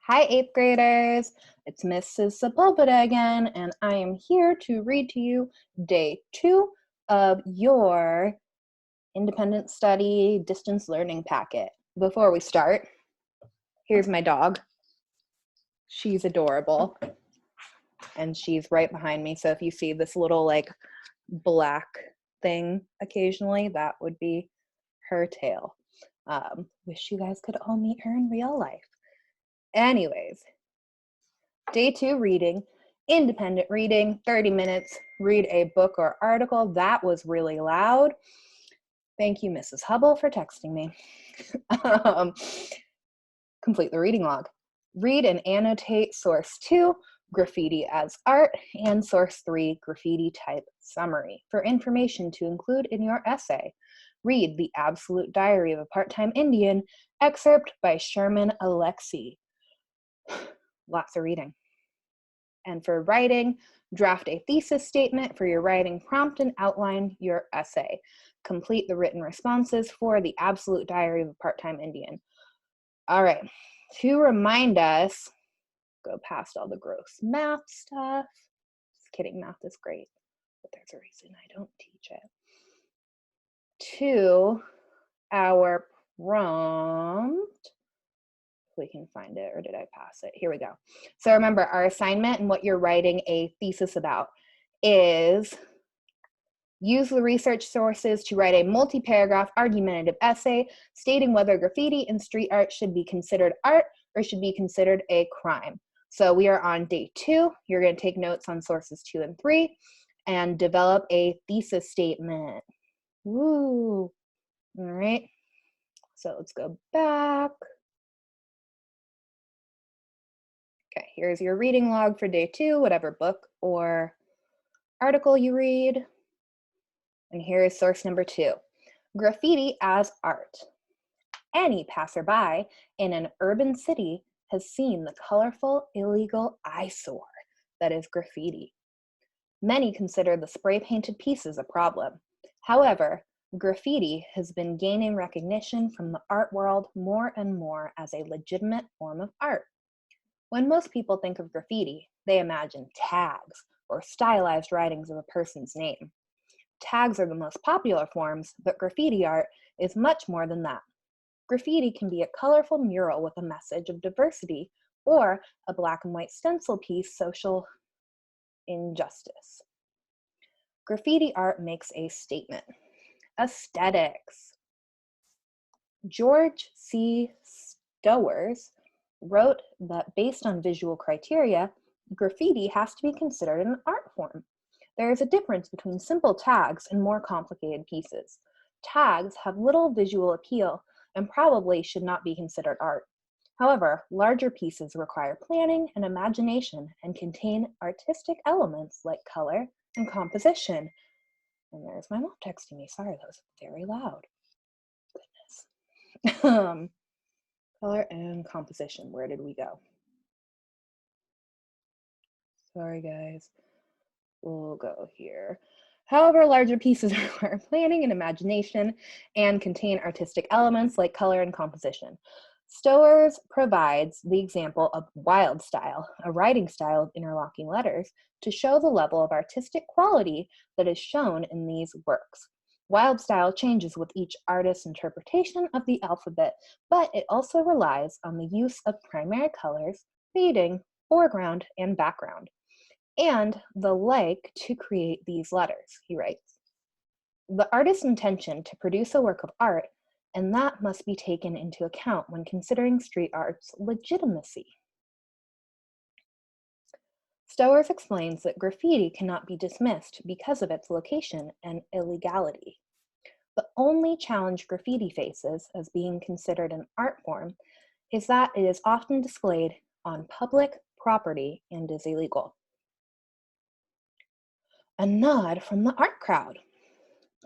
Hi, 8th graders. It's Mrs. Sepulveda again, and I am here to read to you day 2 of your independent study distance learning packet. Before we start, here's my dog. She's adorable, and she's right behind me. So if you see this little black thing occasionally, that would be her tail. Wish you guys could all meet her in real life. Anyways, day 2 reading, independent reading, 30 minutes, read a book or article. That was really loud. Thank you, Mrs. Hubble, for texting me. Complete the reading log. Read and annotate source 2, graffiti as art, and source 3, graffiti type summary for information to include in your essay. Read The Absolute Diary of a Part-Time Indian, excerpt by Sherman Alexie. Lots of reading. And for writing, draft a thesis statement for your writing prompt and outline your essay. Complete the written responses for The Absolute Diary of a Part-Time Indian. All right, to remind us, go past all the gross math stuff. Just kidding, math is great, but there's a reason I don't teach it. To our prompt. We can find it, or did I pass it? Here we go. So remember, our assignment and what you're writing a thesis about is use the research sources to write a multi-paragraph argumentative essay stating whether graffiti and street art should be considered art or should be considered a crime. So we are on day 2. You're going to take notes on sources 2 and 3 and develop a thesis statement. Woo! All right. So let's go back. Okay, here's your reading log for day 2, whatever book or article you read. And here is source number 2, graffiti as art. Any passerby in an urban city has seen the colorful, illegal eyesore that is graffiti. Many consider the spray-painted pieces a problem. However, graffiti has been gaining recognition from the art world more and more as a legitimate form of art. When most people think of graffiti, they imagine tags or stylized writings of a person's name. Tags are the most popular forms, but graffiti art is much more than that. Graffiti can be a colorful mural with a message of diversity or a black and white stencil piece, social injustice. Graffiti art makes a statement. Aesthetics. George C. Stowers wrote that based on visual criteria, graffiti has to be considered an art form. There is a difference between simple tags and more complicated pieces. Tags have little visual appeal and probably should not be considered art. However, larger pieces require planning and imagination and contain artistic elements like color and composition. And there's my mom texting me. Sorry, that was very loud. Goodness. Color and composition. Where did we go? Sorry, guys. We'll go here. However, larger pieces require planning and imagination and contain artistic elements like color and composition. Stowers provides the example of wild style, a writing style of interlocking letters, to show the level of artistic quality that is shown in these works. Wild style changes with each artist's interpretation of the alphabet, but it also relies on the use of primary colors, fading, foreground, and background, and the like to create these letters, he writes. The artist's intention to produce a work of art, and that must be taken into account when considering street art's legitimacy. Stowers explains that graffiti cannot be dismissed because of its location and illegality. The only challenge graffiti faces as being considered an art form is that it is often displayed on public property and is illegal. A nod from the art crowd.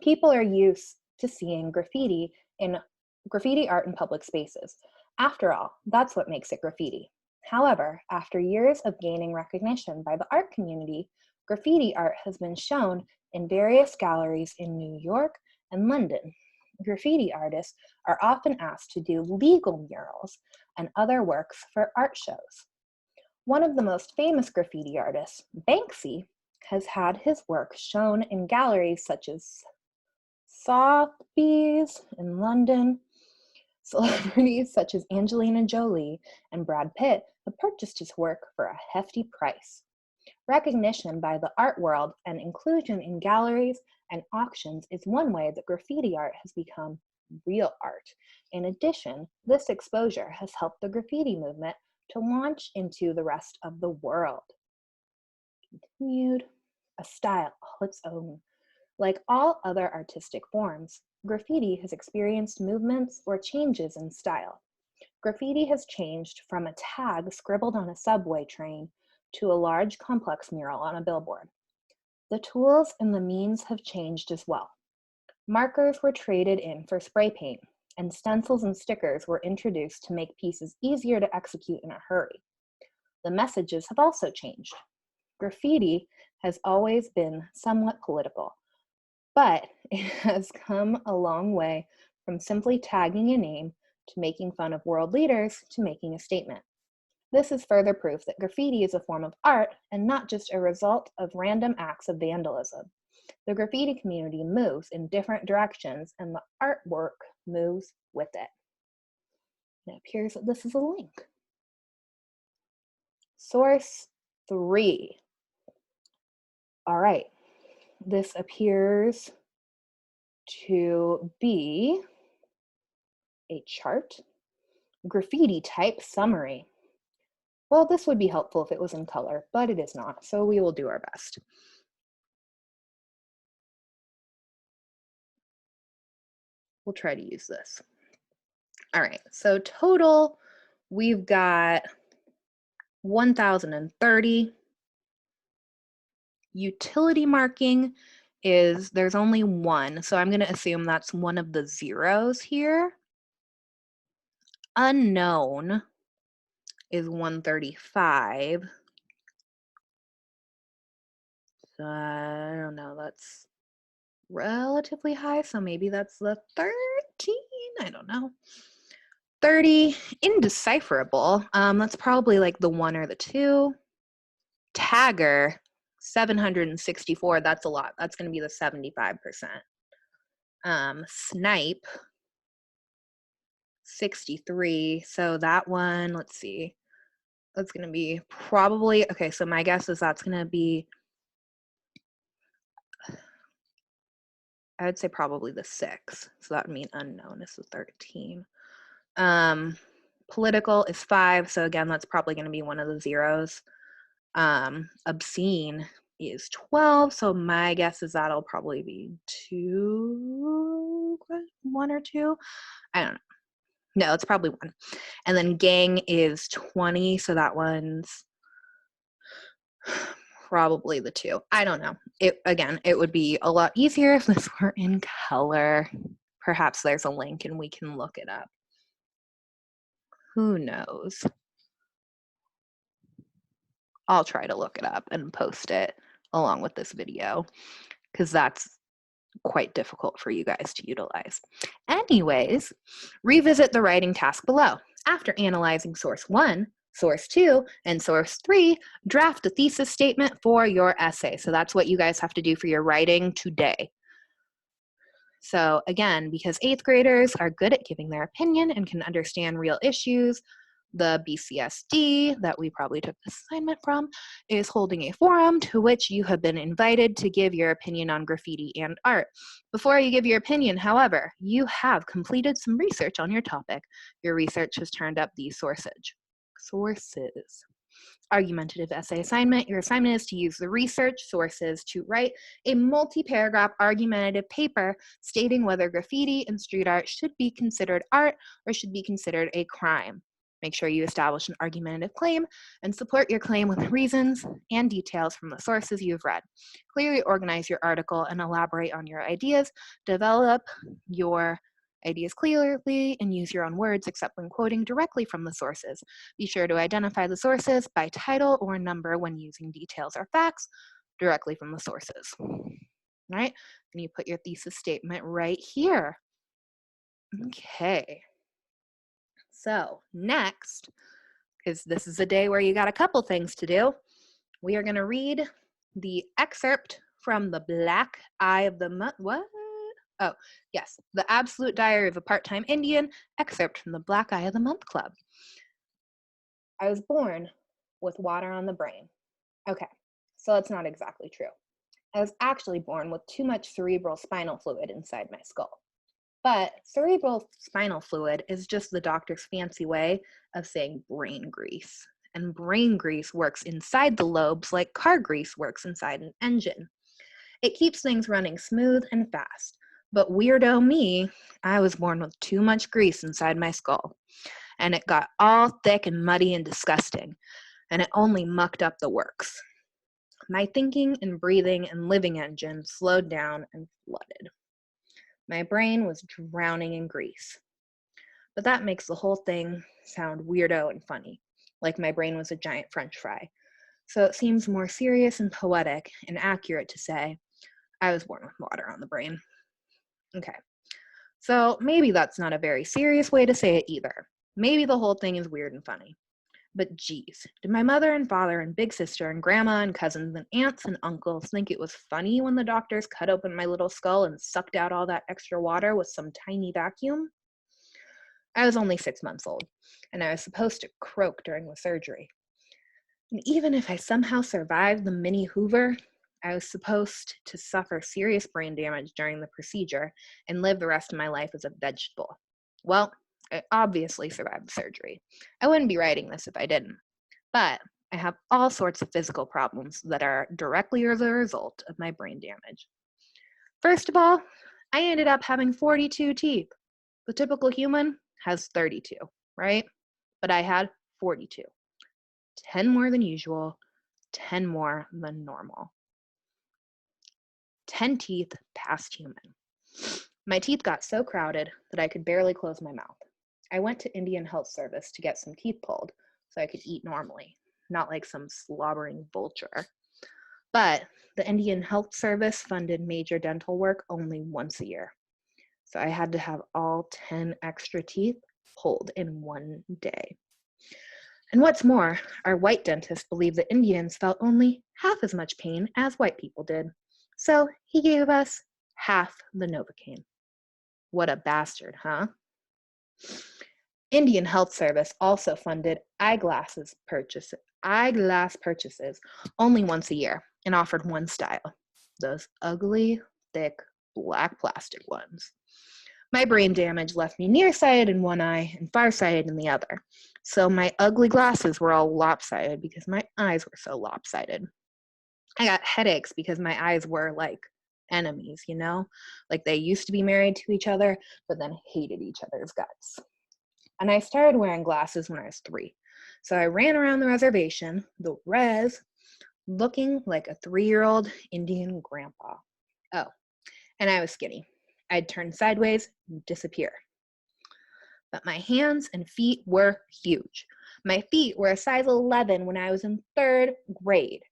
People are used to seeing graffiti art in public spaces. After all, that's what makes it graffiti. However, after years of gaining recognition by the art community, graffiti art has been shown in various galleries in New York and London. graffiti artists are often asked to do legal murals and other works for art shows. One of the most famous graffiti artists, Banksy, has had his work shown in galleries such as Sotheby's in London. Celebrities such as Angelina Jolie and Brad Pitt have purchased his work for a hefty price. Recognition by the art world and inclusion in galleries and auctions is one way that graffiti art has become real art. In addition, this exposure has helped the graffiti movement to launch into the rest of the world. Continued, a style all its own. Like all other artistic forms, graffiti has experienced movements or changes in style. Graffiti has changed from a tag scribbled on a subway train to a large complex mural on a billboard. The tools and the means have changed as well. Markers were traded in for spray paint, and stencils and stickers were introduced to make pieces easier to execute in a hurry. The messages have also changed. Graffiti has always been somewhat political, but it has come a long way from simply tagging a name to making fun of world leaders to making a statement. This is further proof that graffiti is a form of art and not just a result of random acts of vandalism. The graffiti community moves in different directions and the artwork moves with it. It appears that this is a link. Source 3. All right, this appears to be a chart. Graffiti type summary. Well, this would be helpful if it was in color, but it is not, so we will do our best. We'll try to use this. All right, so total, we've got 1,030. Utility marking is, there's only one, so I'm going to assume that's one of the zeros here. Unknown is 135. So I don't know, that's relatively high, so maybe that's the 13, I don't know. 30, indecipherable, that's probably like the 1 or the 2. Tagger, 764, that's a lot, that's going to be the 75%. Snipe, 63, so that one, let's see, that's going to be probably, okay, so my guess is that's going to be, I would say probably the 6, so that would mean unknown is the 13. Political is 5, so again, that's probably going to be one of the zeros. Obscene is 12, so my guess is that'll probably be 2, 1 or 2. I don't know. No, it's probably 1. And then gang is 20, so that one's probably the 2. I don't know. Again, it would be a lot easier if this were in color. Perhaps there's a link and we can look it up. Who knows? I'll try to look it up and post it along with this video because that's quite difficult for you guys to utilize. Anyways, revisit the writing task below. After analyzing source 1, source 2, and source 3, draft a thesis statement for your essay. So that's what you guys have to do for your writing today. So again, because 8th graders are good at giving their opinion and can understand real issues, the BCSD that we probably took this assignment from is holding a forum to which you have been invited to give your opinion on graffiti and art. Before you give your opinion, however, you have completed some research on your topic. Your research has turned up these sources. Argumentative essay assignment. Your assignment is to use the research sources to write a multi-paragraph argumentative paper stating whether graffiti and street art should be considered art or should be considered a crime. Make sure you establish an argumentative claim and support your claim with reasons and details from the sources you've read. Clearly organize your article and elaborate on your ideas. Develop your ideas clearly and use your own words except when quoting directly from the sources. Be sure to identify the sources by title or number when using details or facts directly from the sources. All right, and you put your thesis statement right here. Okay. So next, because this is a day where you got a couple things to do, we are going to read the excerpt from the Black Eye of the Month. What? Oh, yes, the Absolute Diary of a Part-Time Indian, excerpt from the Black Eye of the Month Club. I was born with water on the brain. Okay, so that's not exactly true. I was actually born with too much cerebral spinal fluid inside my skull. But cerebral spinal fluid is just the doctor's fancy way of saying brain grease. And brain grease works inside the lobes like car grease works inside an engine. It keeps things running smooth and fast. But weirdo me, I was born with too much grease inside my skull. And it got all thick and muddy and disgusting. And it only mucked up the works. My thinking and breathing and living engine slowed down and flooded. My brain was drowning in grease. But that makes the whole thing sound weirdo and funny, like my brain was a giant French fry. So it seems more serious and poetic and accurate to say, I was born with water on the brain. Okay, so maybe that's not a very serious way to say it either. Maybe the whole thing is weird and funny. But geez, did my mother and father and big sister and grandma and cousins and aunts and uncles think it was funny when the doctors cut open my little skull and sucked out all that extra water with some tiny vacuum? I was only 6 months old, and I was supposed to croak during the surgery. And even if I somehow survived the mini Hoover, I was supposed to suffer serious brain damage during the procedure and live the rest of my life as a vegetable. Well, I obviously survived the surgery. I wouldn't be writing this if I didn't. But I have all sorts of physical problems that are directly as a result of my brain damage. First of all, I ended up having 42 teeth. The typical human has 32, right? But I had 42. 10 more than usual, 10 more than normal. 10 teeth past human. My teeth got so crowded that I could barely close my mouth. I went to Indian Health Service to get some teeth pulled so I could eat normally, not like some slobbering vulture. But the Indian Health Service funded major dental work only once a year. So I had to have all 10 extra teeth pulled in one day. And what's more, our white dentist believed that Indians felt only half as much pain as white people did. So he gave us half the Novocaine. What a bastard, huh? Indian Health Service also funded eyeglass purchases only once a year and offered one style, those ugly, thick, black plastic ones. My brain damage left me nearsighted in one eye and farsighted in the other. So my ugly glasses were all lopsided because my eyes were so lopsided. I got headaches because my eyes were like enemies, you know? Like they used to be married to each other, but then hated each other's guts. And I started wearing glasses when I was 3. So I ran around the reservation, the res, looking like a 3-year-old Indian grandpa. Oh, and I was skinny. I'd turn sideways and disappear. But my hands and feet were huge. My feet were a size 11 when I was in 3rd grade.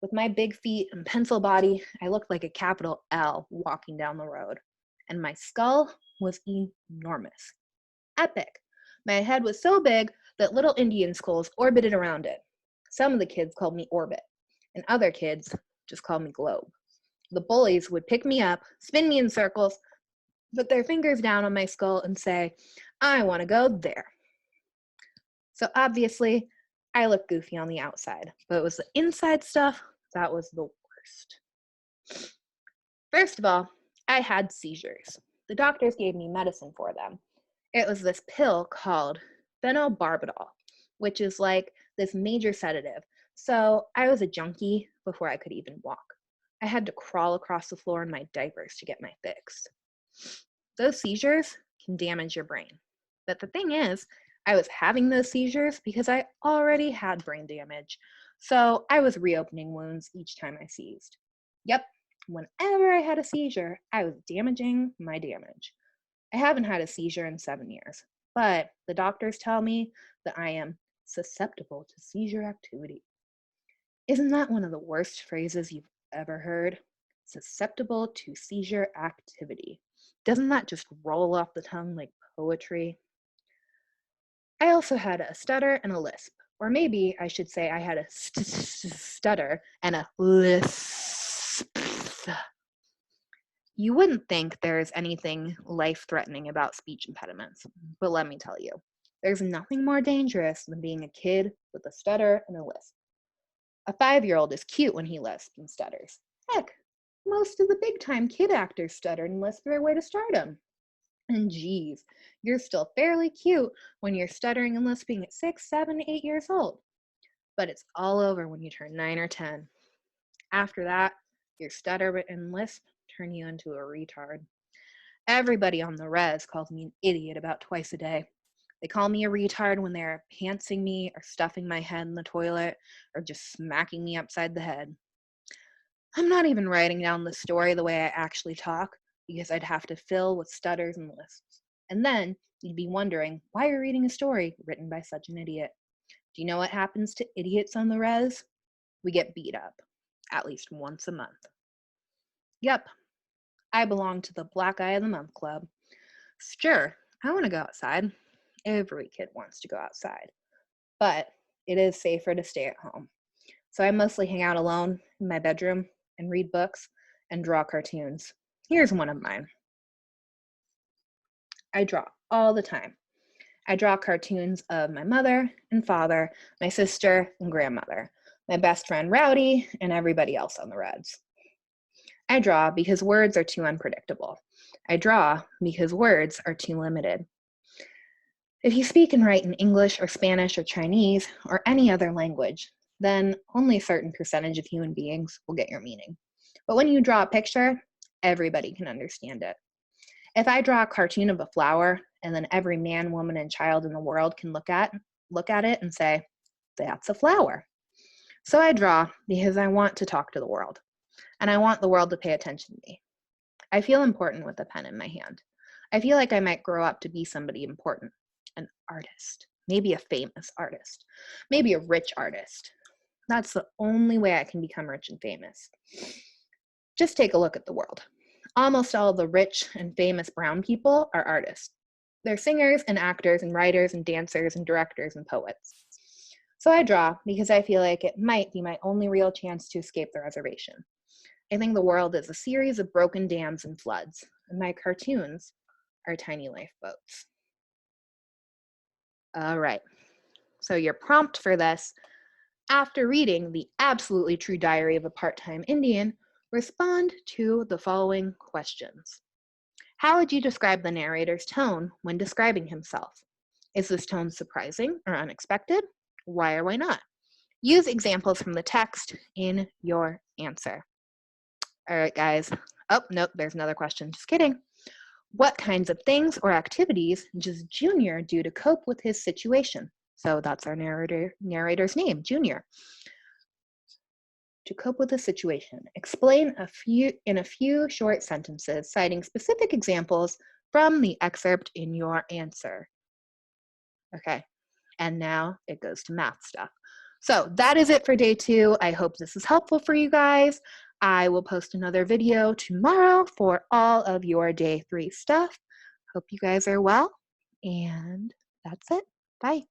With my big feet and pencil body, I looked like a capital L walking down the road. And my skull was enormous. Epic. My head was so big that little Indian skulls orbited around it. Some of the kids called me Orbit, and other kids just called me Globe. The bullies would pick me up, spin me in circles, put their fingers down on my skull and say, I want to go there. So obviously, I looked goofy on the outside, but it was the inside stuff that was the worst. First of all, I had seizures. The doctors gave me medicine for them. It was this pill called phenobarbital, which is like this major sedative. So I was a junkie before I could even walk. I had to crawl across the floor in my diapers to get my fix. Those seizures can damage your brain. But the thing is, I was having those seizures because I already had brain damage. So I was reopening wounds each time I seized. Yep, whenever I had a seizure, I was damaging my damage. I haven't had a seizure in 7 years, but the doctors tell me that I am susceptible to seizure activity. Isn't that one of the worst phrases you've ever heard? Susceptible to seizure activity. Doesn't that just roll off the tongue like poetry? I also had a stutter and a lisp. Or maybe I should say I had a stutter and a lisp. You wouldn't think there's anything life-threatening about speech impediments, but let me tell you, there's nothing more dangerous than being a kid with a stutter and a lisp. A 5-year-old is cute when he lisps and stutters. Heck, most of the big-time kid actors stutter and lisp their way to stardom. And geez, you're still fairly cute when you're stuttering and lisping at 6, 7, 8 years old. But it's all over when you turn 9 or 10. After that, your stutter and lisp turn you into a retard. Everybody on the res calls me an idiot about twice a day. They call me a retard when they're pantsing me or stuffing my head in the toilet or just smacking me upside the head. I'm not even writing down the story the way I actually talk because I'd have to fill with stutters and lisps. And then you'd be wondering why you're reading a story written by such an idiot. Do you know what happens to idiots on the res? We get beat up, at least once a month. Yep, I belong to the Black Eye of the Month Club. Sure, I want to go outside. Every kid wants to go outside. But it is safer to stay at home. So I mostly hang out alone in my bedroom and read books and draw cartoons. Here's one of mine. I draw all the time. I draw cartoons of my mother and father, my sister and grandmother, my best friend Rowdy, and everybody else on the Reds. I draw because words are too unpredictable. I draw because words are too limited. If you speak and write in English or Spanish or Chinese or any other language, then only a certain percentage of human beings will get your meaning. But when you draw a picture, everybody can understand it. If I draw a cartoon of a flower and then every man, woman, and child in the world can look at it and say, that's a flower. So I draw because I want to talk to the world, and I want the world to pay attention to me. I feel important with a pen in my hand. I feel like I might grow up to be somebody important, an artist, maybe a famous artist, maybe a rich artist. That's the only way I can become rich and famous. Just take a look at the world. Almost all of the rich and famous brown people are artists. They're singers and actors and writers and dancers and directors and poets. So I draw because I feel like it might be my only real chance to escape the reservation. I think the world is a series of broken dams and floods, and my cartoons are tiny lifeboats. All right, so your prompt for this: after reading The Absolutely True Diary of a Part-Time Indian, respond to the following questions. How would you describe the narrator's tone when describing himself? Is this tone surprising or unexpected? Why or why not? Use examples from the text in your answer. All right, guys. Oh, nope, there's another question. Just kidding. What kinds of things or activities does Junior do to cope with his situation? So that's our narrator's name, Junior. To cope with the situation, explain in a few short sentences, citing specific examples from the excerpt in your answer. Okay, and now it goes to math stuff. So that is it for day 2. I hope this is helpful for you guys. I will post another video tomorrow for all of your day 3 stuff. Hope you guys are well, and that's it. Bye.